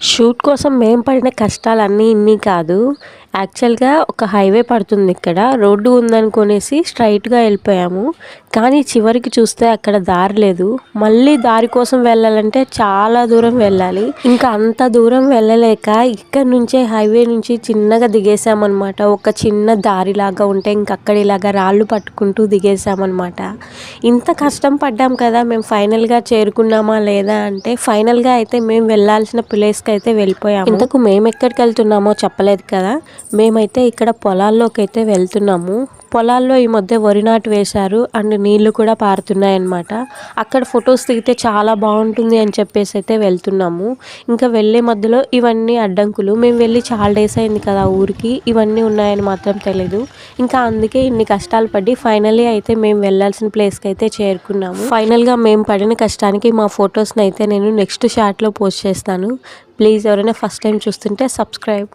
Shoot కోసం మేము పడిన కష్టాలన్నీ ఇన్ని కాదు. యాక్చువల్‌గా ఒక హైవే పడుతుంది ఇక్కడ. రోడ్డు ఉందనుకునేసి స్ట్రెయిట్‌గా వెళ్ళిపోయాము. కానీ చివరికి చూస్తే అక్కడ దారి లేదు. మళ్ళీ దారి కోసం వెళ్ళాలంటే చాలా దూరం వెళ్ళాలి. ఇంకా అంత దూరం వెళ్ళలేక ఇక్కడి నుంచే హైవే నుంచి చిన్నగా దిగేసామనమాట. ఒక చిన్న దారిలాగా ఉంటే ఇంక అక్కడ ఇలాగా రాళ్ళు పట్టుకుంటూ దిగేసామనమాట. ఇంత కష్టం పడ్డాం కదా! మేము ఫైనల్‌గా చేరుకున్నామా లేదా అంటే ఫైనల్‌గా అయితే మేము వెళ్ళాల్సిన ప్లేస్‌కి అయితే వెళ్ళిపోయాము. ఇంతకు మేము ఎక్కడికి వెళ్తున్నామో చెప్పలేదు కదా. మేమైతే ఇక్కడ పొలాల్లోకైతే వెళ్తున్నాము. పొలాల్లో ఈ మధ్య వరి నాటు వేశారు అండ్ నీళ్లు కూడా పారుతున్నాయన్నమాట. అక్కడ ఫొటోస్ దిగితే చాలా బాగుంటుంది అని చెప్పేసి అయితే వెళ్తున్నాము. ఇంకా వెళ్ళే మధ్యలో ఇవన్నీ అడ్డంకులు. మేము వెళ్ళి చాలా డేస్ అయింది కదా ఊరికి, ఇవన్నీ ఉన్నాయని మాత్రం తెలీదు. ఇంకా అందుకే ఇన్ని కష్టాలు పడి ఫైనల్లీ అయితే మేము వెళ్ళాల్సిన ప్లేస్కి అయితే చేరుకున్నాము. ఫైనల్గా మేము పడిన కష్టానికి మా ఫొటోస్ని అయితే నేను నెక్స్ట్ షార్ట్లో పోస్ట్ చేస్తాను. ప్లీజ్ ఎవరైనా ఫస్ట్ టైం చూస్తుంటే సబ్స్క్రైబ్.